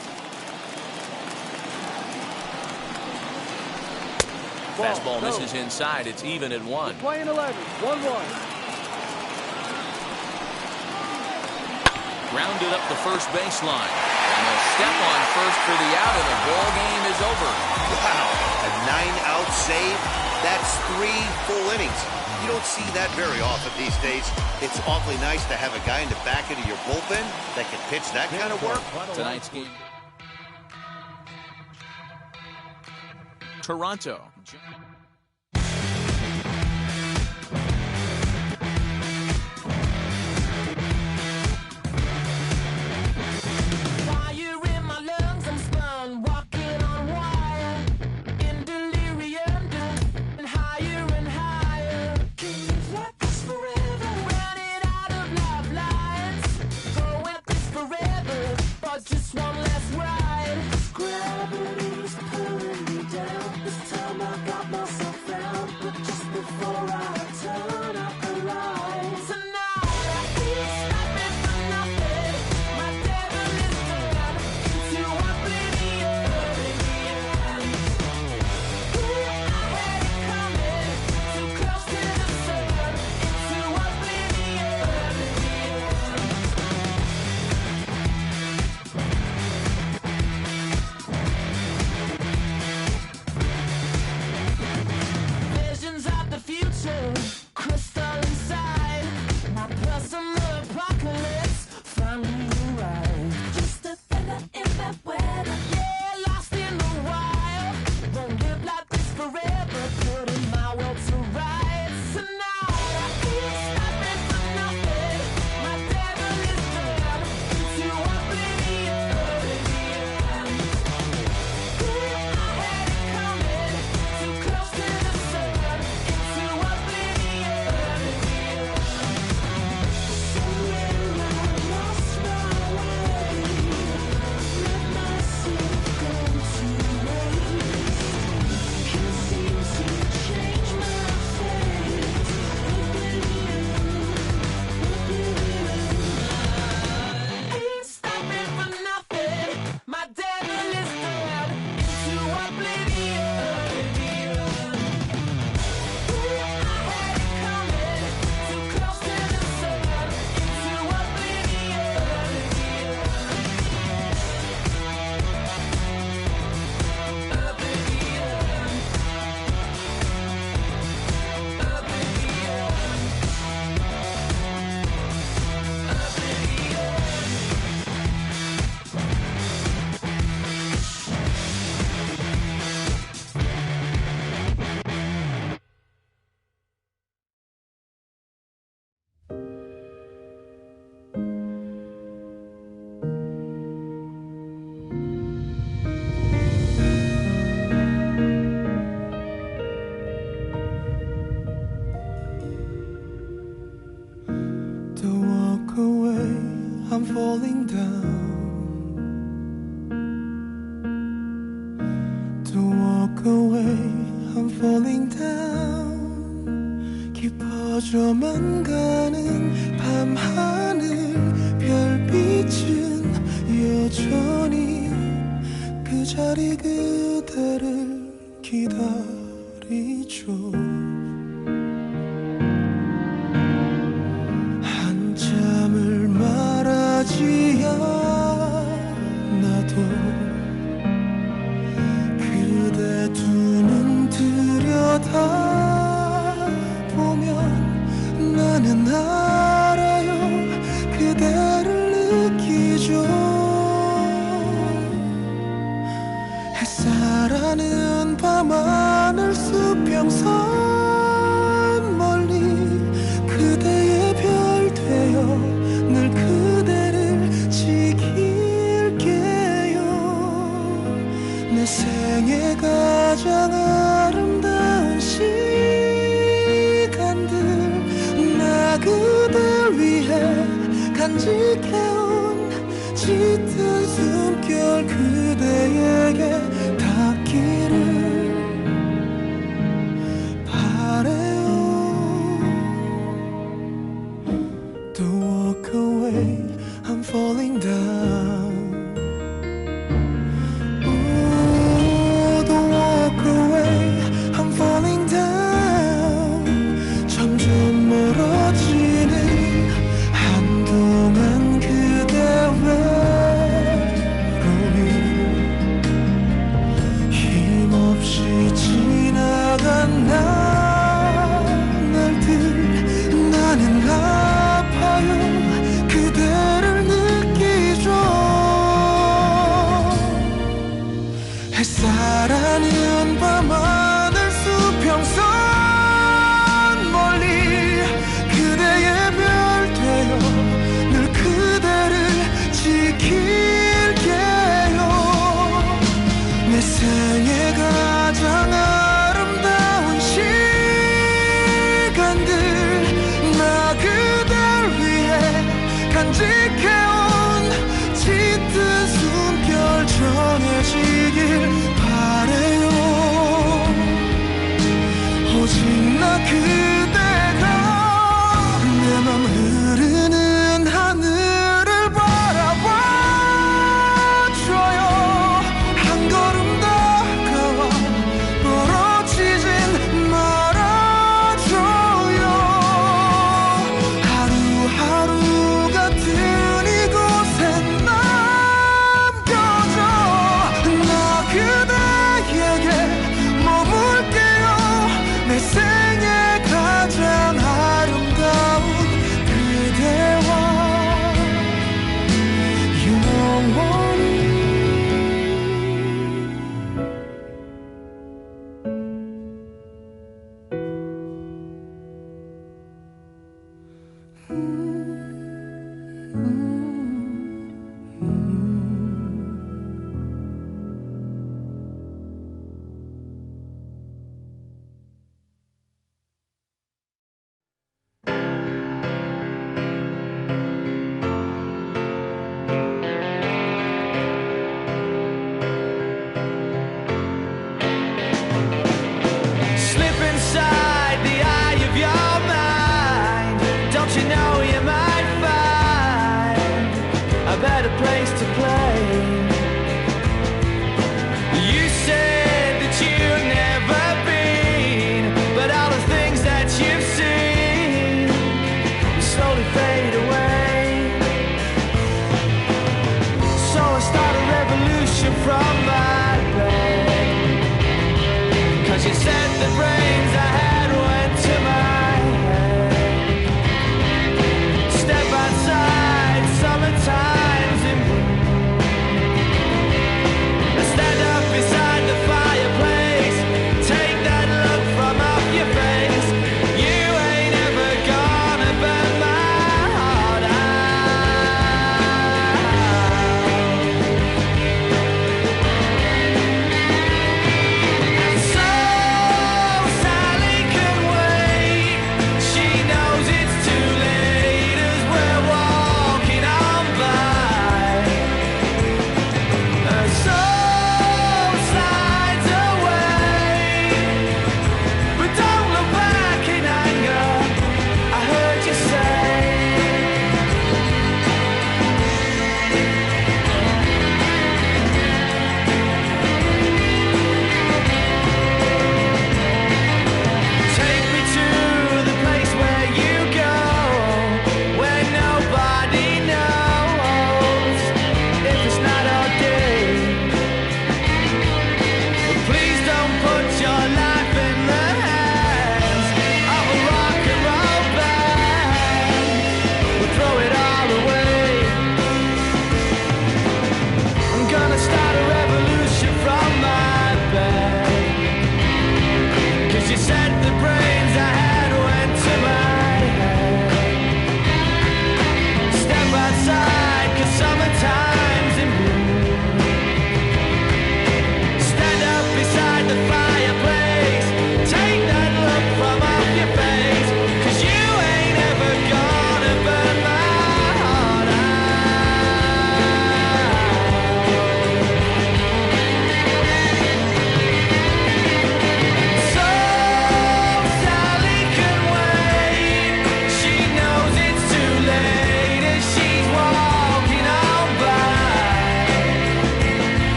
Fastball misses inside. It's even at 1. Playing 11, 1-1. Grounded up the first baseline. And a step on first for the out, and the ball game is over. Wow, a 9-out save. That's 3 full innings. You don't see that very often these days. It's awfully nice to have a guy in the back end of your bullpen that can pitch that kind of work. Tonight's game. Toronto. Fire in my lungs, I'm spun, walking on wire, in delirium, and higher. Keep like this forever, running out of love lines, go at this forever, but just one last ride. Gravity's pulling me down, this time I got my crystal inside. My personal apocalypse finally arrived. Just a feather in that weather. Yeah, lost in the wild. Won't live like this forever. Putting my world to rights tonight. I ain't stopping for nothing. My devil is dead into oblivion. I had it coming, too close to the sun, into oblivion. Somewhere I lost my way, let myself go to waste. Can't seem to change my fate. Ain't stopping for nothing. My devil is dead into oblivion. I had it coming, too close to the sun, into Don't walk away, I'm falling down. Don't walk away, I'm falling down. 깊어져만 가는 밤하늘 별빛은 여전히 그 자리 그대를 기다리죠. 한참을 말하지 않아도 그대 두 눈 들여다보면 나는 알아요 그대를 느끼죠. 햇살하는 밤하늘 수평선 멀리 그대의 별 되어 늘 그대를 지킬게요. 내 생애 가장 아름다운 시간들 나 그댈 위해 간직해온 짙은 숨결 그대에게 닿기를 바래요. Don't walk away, I'm falling down. Ooh, don't walk away, I'm falling down. 점점 멀어지는 한동안 그대 외로움이 힘없이 지나간 날들 나는 아파요 그대를 느끼죠. 햇살하는 밤하늘 수평선 멀리 그대의 별 되어 늘 그대를 지킬게요. 내 생애 가장 아름다운 시간들 나 그댈 위해 간직해온 짙은 숨결 전해지길 바래요. 오직 나 그대가 내 맘 흐르는 하늘을 바라봐줘요. 한 걸음 다가와 멀어지진 말아줘요. 하루하루가 들 Slip inside the eye of your mind. Don't you know you might?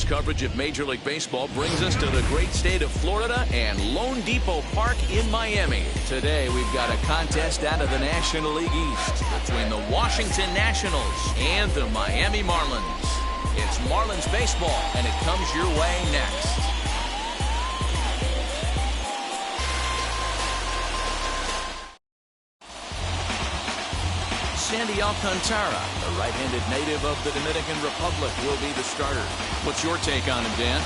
coverage of Major League Baseball brings us to the great state of Florida and Lone Depot Park in Miami. Today, we've got a contest out of the National League East between the Washington Nationals and the Miami Marlins. It's Marlins baseball, and it comes your way next. Sandy Alcantara, the right-handed native of the Dominican Republic, will be the starter. What's your take on him, Dan?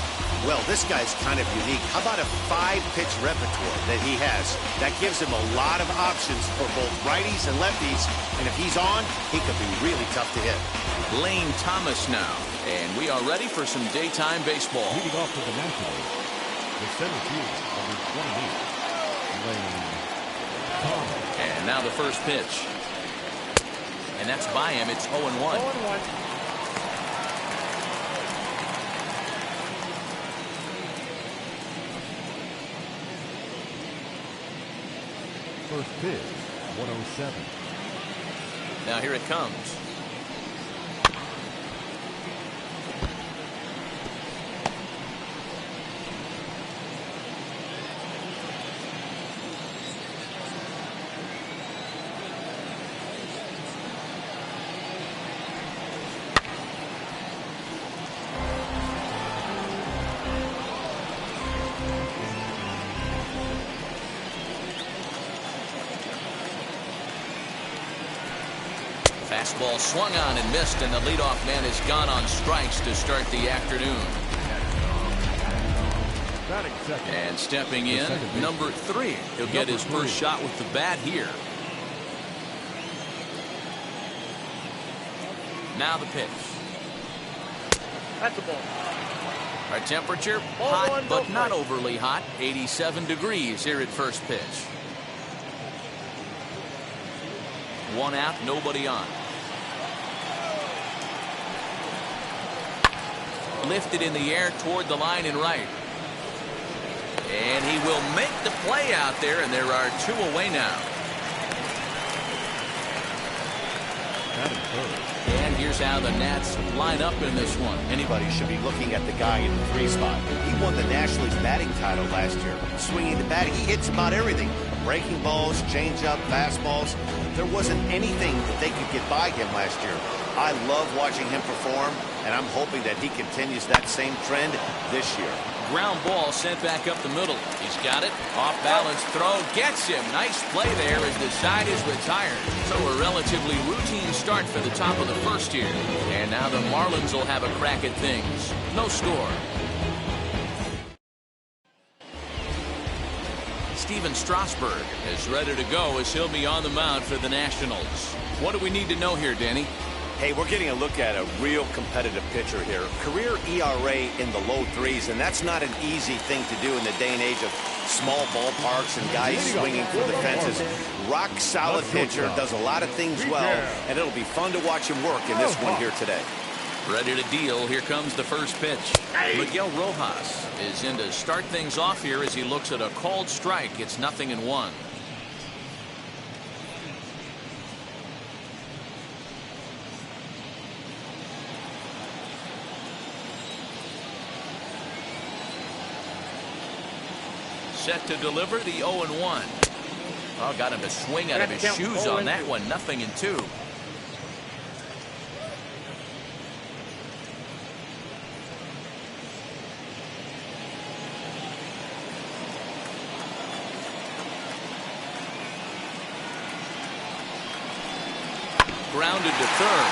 Well, this guy's kind of unique. How about a 5-pitch repertoire that he has? That gives him a lot of options for both righties and lefties. And if he's on, he could be really tough to hit. Lane Thomas now. And we are ready for some daytime baseball. Leading off for the Nationals, the center fielder, number 28, Lane Thomas. And now the first pitch. And that's by him. It's 0-1. 0-1. First pitch, 107. Now here it comes. Fastball swung on and missed, and the leadoff man has gone on strikes to start the afternoon. And stepping in, number 3. He'll get his first shot with the bat here. Now the pitch. That's a ball. Our temperature, Ball hot one, but no not strike. overly hot. 87 degrees here at first pitch. 1 out, nobody on. Lifted in the air toward the line and right. And he will make the play out there, and there are 2 away now. And here's how the Nats line up in this one. Anybody should be looking at the guy in the 3 spot. He won the National League batting title last year. Swinging the bat, he hits about everything. Breaking balls, changeup, fastballs. There wasn't anything that they could get by him last year. I love watching him perform, and I'm hoping that he continues that same trend this year. Ground ball sent back up the middle. He's got it. Off balance throw. Gets him. Nice play there as the side is retired. So a relatively routine start for the top of the first here. And now the Marlins will have a crack at things. No score. Steven Strasburg is ready to go as he'll be on the mound for the Nationals. What do we need to know here, Danny? Hey, we're getting a look at a real competitive pitcher here. Career ERA in the low 3s, and that's not an easy thing to do in the day and age of small ballparks and guys swinging for the fences. Rock solid pitcher, does a lot of things well, and it'll be fun to watch him work in this one here today. Ready to deal. Here comes the first pitch. Miguel Rojas is in to start things off here as he looks at a called strike. It's 0-1. Set to deliver the 0-1. Oh, got him to swing out of his shoes on that one. 0-2. Grounded to third.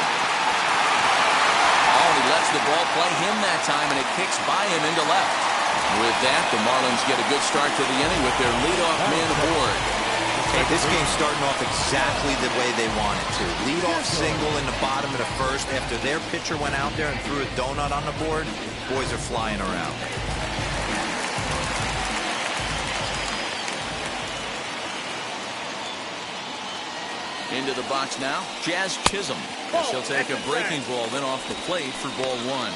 Oh, he lets the ball play him that time, and it kicks by him into left. With that, the Marlins get a good start to the inning with their leadoff man aboard. Hey, this game's starting off exactly the way they want it to. Leadoff single in the bottom of the first after their pitcher went out there and threw a donut on the board. Boys are flying around. Into the box now, Jazz Chisholm. He'll take a breaking ball then off the plate for ball 1.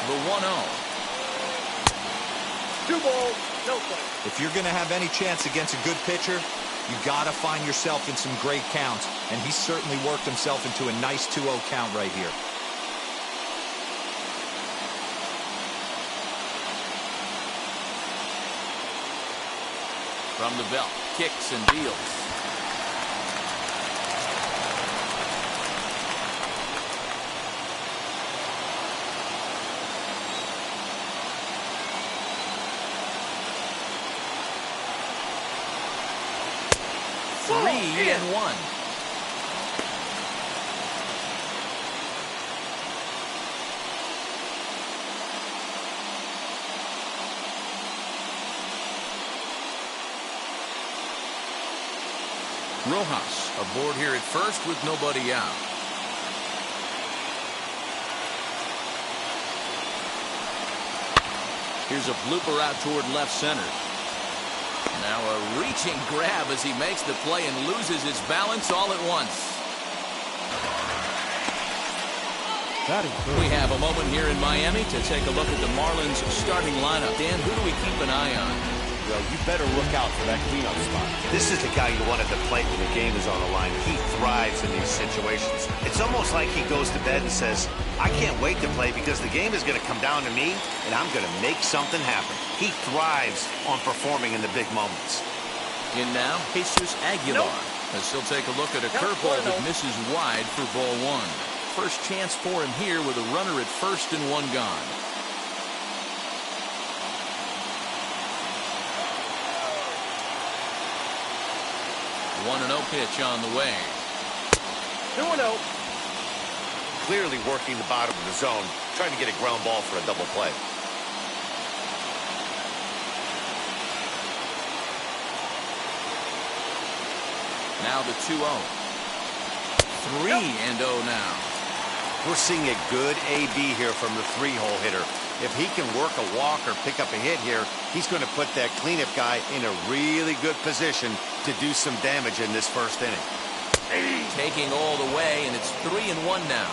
The 1-0. 2 balls, no play. If you're going to have any chance against a good pitcher, you got to find yourself in some great counts, and he certainly worked himself into a nice 2-0 count right here. From the belt, kicks and deals. Three and 1. Rojas aboard here at first with nobody out. Here's a blooper out toward left center. Now a reaching grab as he makes the play and loses his balance all at once. We have a moment here in Miami to take a look at the Marlins starting lineup. Dan, who do we keep an eye on? Well, you better look out for that cleanup spot. This is the guy you want at the plate when the game is on the line. He thrives in these situations. It's almost like he goes to bed and says, I can't wait to play because the game is going to come down to me and I'm going to make something happen. He thrives on performing in the big moments. In now, Jesus Aguilar. As he'll take a look at a curveball that misses wide for ball 1. First chance for him here with a runner at first and 1 gone. 1-0 pitch on the way. 2-0. Clearly working the bottom of the zone, trying to get a ground ball for a double play. Now the 2-0. 3-0 now. We're seeing a good AB here from the 3-hole hitter. If he can work a walk or pick up a hit here, he's going to put that cleanup guy in a really good position to do some damage in this first inning. Taking all the way, and it's 3-1 now.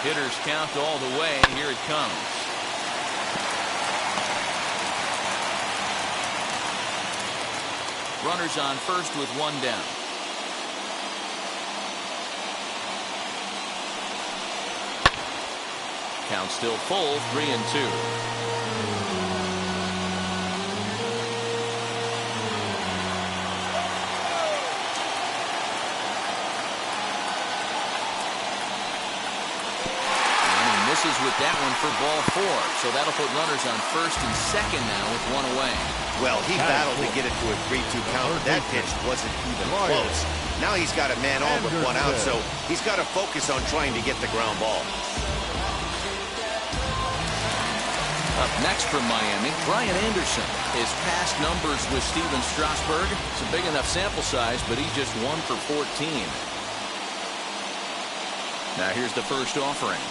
Hitters count all the way, and here it comes. Runners on first with 1 down. Count still full, 3-2. With that one for ball 4, so that'll put runners on first and second now with 1 away. Well, he battled to get it to a 3-2 count, but that pitch wasn't even close. Now he's got a man on with 1 out, so he's got to focus on trying to get the ground ball. Up next from Miami, Brian Anderson. His past numbers with Steven Strasburg, it's a big enough sample size, but he's just 1 for 14. Now here's the first offering.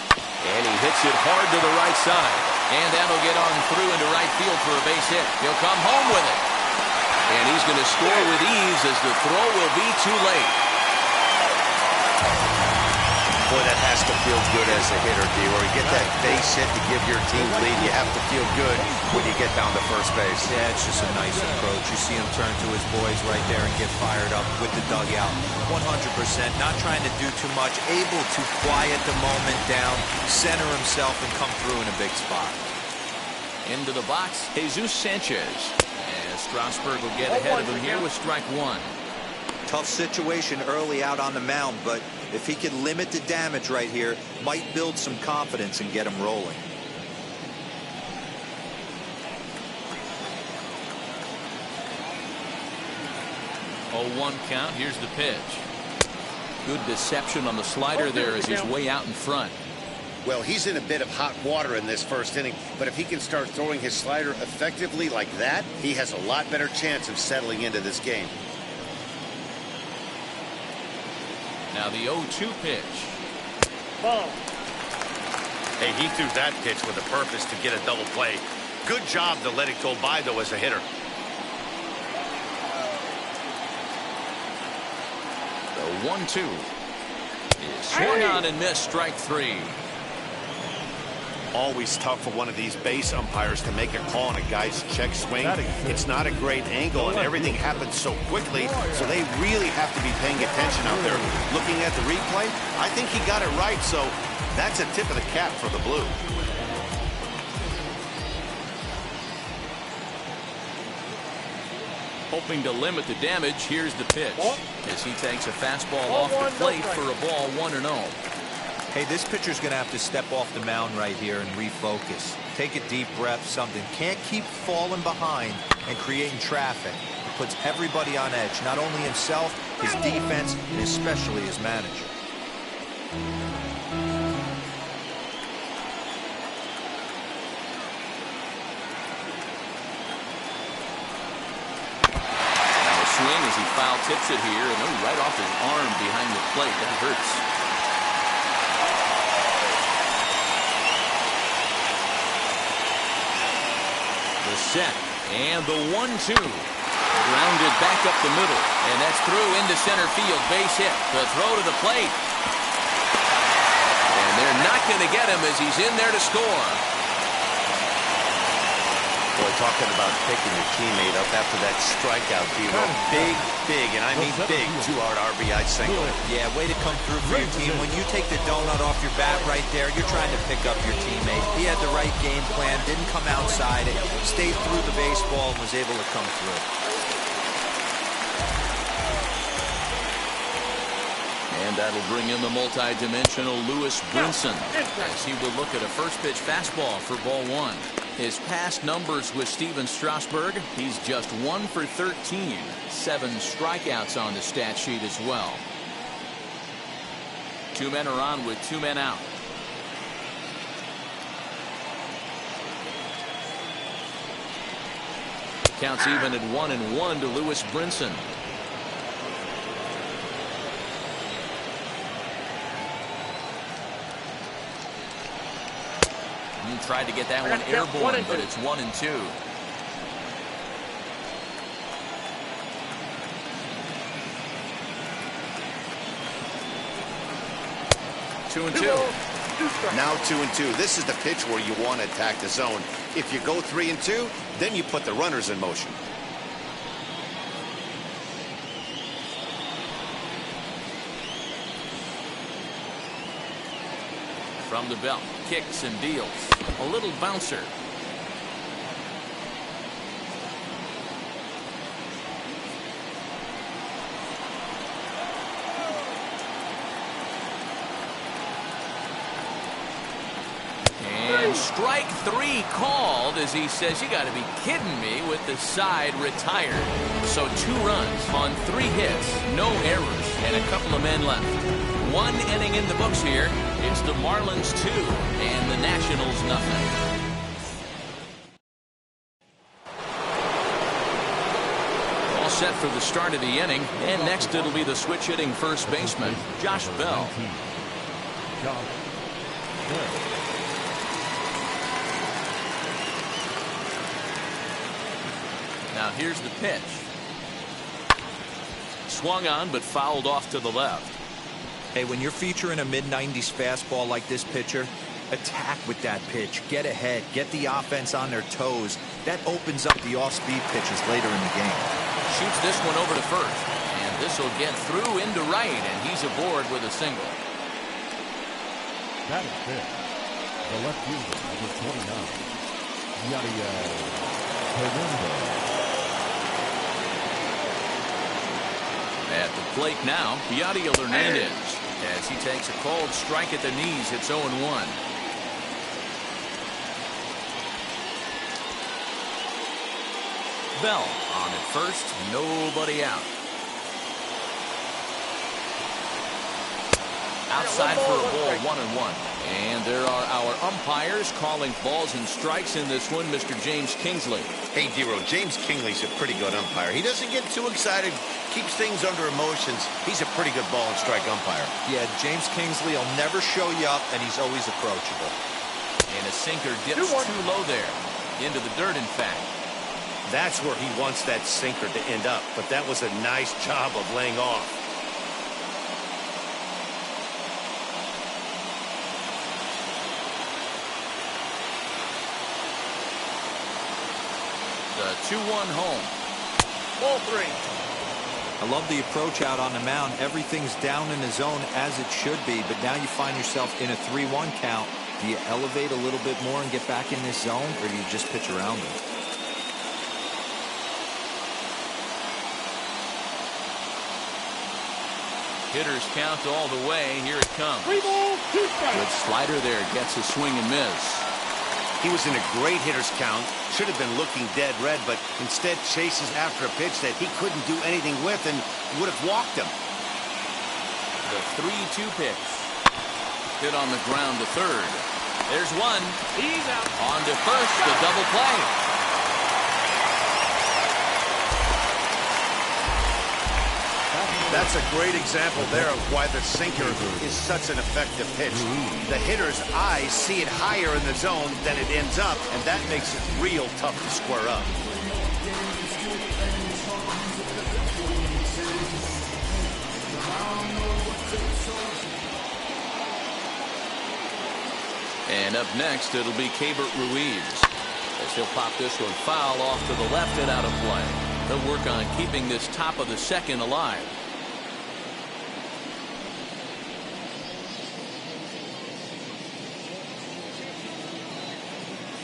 And he hits it hard to the right side. And that'll get on through into right field for a base hit. He'll come home with it. And he's going to score with ease as the throw will be too late. Boy, that has to feel good as a hitter, D. Where you get that base hit to give your team lead, you have to feel good when you get down to first base. Yeah, it's just a nice approach. You see him turn to his boys right there and get fired up with the dugout. 100%, not trying to do too much, able to quiet the moment down, center himself, and come through in a big spot. Into the box, Jesus Sanchez. And Strasburg will get ahead of him here with strike 1. Tough situation early out on the mound, but if he can limit the damage right here, might build some confidence and get him rolling. Oh, 1 count. Here's the pitch. Good deception on the slider there as he's way out in front. Well, he's in a bit of hot water in this first inning, but if he can start throwing his slider effectively like that, he has a lot better chance of settling into this game. Now the 0-2 pitch. Ball. Hey, he threw that pitch with a purpose to get a double play. Good job to let it go by, though, as a hitter. The 1-2 is swung on and missed, strike 3. Always tough for one of these base umpires to make a call on a guy's check swing. It's not a great angle, and everything happens so quickly, so they really have to be paying attention out there. Looking at the replay, I think he got it right, so that's a tip of the cap for the Blue. Hoping to limit the damage, here's the pitch as he takes a fastball off the plate for a ball 1-0. Hey, this pitcher's going to have to step off the mound right here and refocus. Take a deep breath, something. Can't keep falling behind and creating traffic. It puts everybody on edge, not only himself, his defense, and especially his manager. Now a swing as he foul tips it here, and right off his arm behind the plate. That hurts. The set and the 1-2 grounded back up the middle, and that's through into center field. Base hit. The throw to the plate, and they're not going to get him as he's in there to score. Boy, talking about picking your teammate up after that strikeout, Dero. Big, and I mean big, 2-out RBI single. Yeah, way to come through for your team. When you take the donut off your bat right there, you're trying to pick up your teammate. He had the right game plan, didn't come outside it, stayed through the baseball, and was able to come through. And that'll bring in the multi-dimensional Lewis Brinson as he will look at a first pitch fastball for ball 1. His past numbers with Steven Strasburg, he's just 1 for 13. 7 strikeouts on the stat sheet as well. 2 men are on with 2 men out. Counts even at 1-1 to Lewis Brinson. Tried to get that one airborne, but it's 1-2. 2-2. Now 2-2. This is the pitch where you want to attack the zone. If you go 3-2, then you put the runners in motion. From the belt, kicks and deals. A little bouncer. And strike 3 called as he says, you got to be kidding me, with the side retired. So 2 runs on 3 hits, no errors, and a couple of men left. 1 inning in the books here. It's the Marlins 2 and the Nationals nothing. All set for the start of the inning, and next it'll be the switch hitting first baseman, Josh Bell. Now here's the pitch. Swung on but fouled off to the left. Hey, when you're featuring a mid-90s fastball like this pitcher, attack with that pitch. Get ahead. Get the offense on their toes. That opens up the off-speed pitches later in the game. Shoots this one over to first. And this will get through into right, and he's aboard with a single. That is big. The left fielder, number 29, Yadier Hernandez. At the plate now, Yadier Hernandez, as he takes a cold strike at the knees. It's 0-1. Bell on at first, nobody out. Outside for a ball, 1-1. And there are our umpires calling balls and strikes in this one, Mr. James Kingsley. Hey, Dero, James Kingsley's a pretty good umpire. He doesn't get too excited, keeps things under emotions. He's a pretty good ball and strike umpire. Yeah, James Kingsley will never show you up, and he's always approachable. And a sinker dips too low there. Into the dirt, in fact. That's where he wants that sinker to end up, but that was a nice job of laying off. The 2-1 home. Ball 3. I love the approach out on the mound. Everything's down in the zone as it should be, but now you find yourself in a 3-1 count. Do you elevate a little bit more and get back in this zone, or do you just pitch around them? Hitters count all the way. Here it comes. 3 balls, 2 strikes. Good slider there. Gets a swing and miss. He was in a great hitter's count. Should have been looking dead red, but instead chases after a pitch that he couldn't do anything with and would have walked him. The 3-2 pitch. Hit on the ground to third. There's one. He's out. On to first. The double play. That's a great example there of why the sinker is such an effective pitch. The hitter's eyes see it higher in the zone than it ends up, and that makes it real tough to square up. And up next, it'll be Keibert Ruiz, as he'll pop this one foul off to the left and out of play. They'll work on keeping this top of the second alive.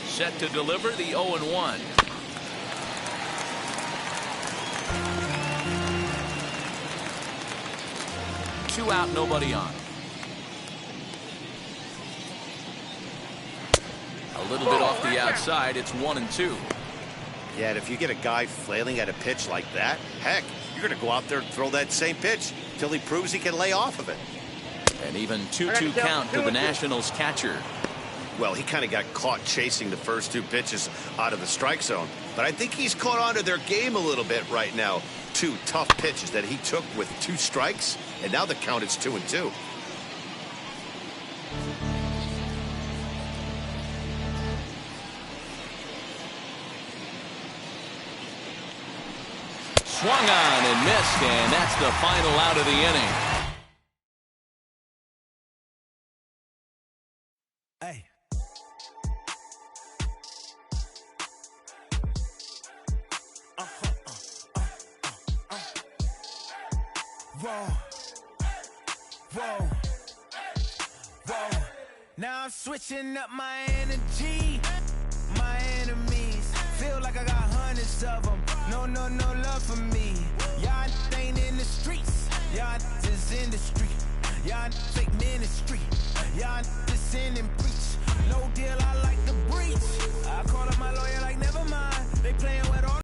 Set to deliver the 0-1. Two out, nobody on. A little bit off the outside. It's 1-2. Yeah, and if you get a guy flailing at a pitch like that, heck, you're going to go out there and throw that same pitch till he proves he can lay off of it. An even 2-2 count to the Nationals catcher. Well, he kind of got caught chasing the first 2 pitches out of the strike zone. But I think he's caught on to their game a little bit right now. 2 tough pitches that he took with 2 strikes, and now the count is 2-2. Swung on and missed, and that's the final out of the inning. Hey. Whoa. Whoa. Whoa. Now I'm switching up my energy. My enemies feel like I got hundreds of them. No love for me. Y'all ain't in the streets. Y'all just in the street. Y'all fake ministry. Y'all just sin and preach. No deal, I like the breach. I call up my lawyer like never mind. They playing with all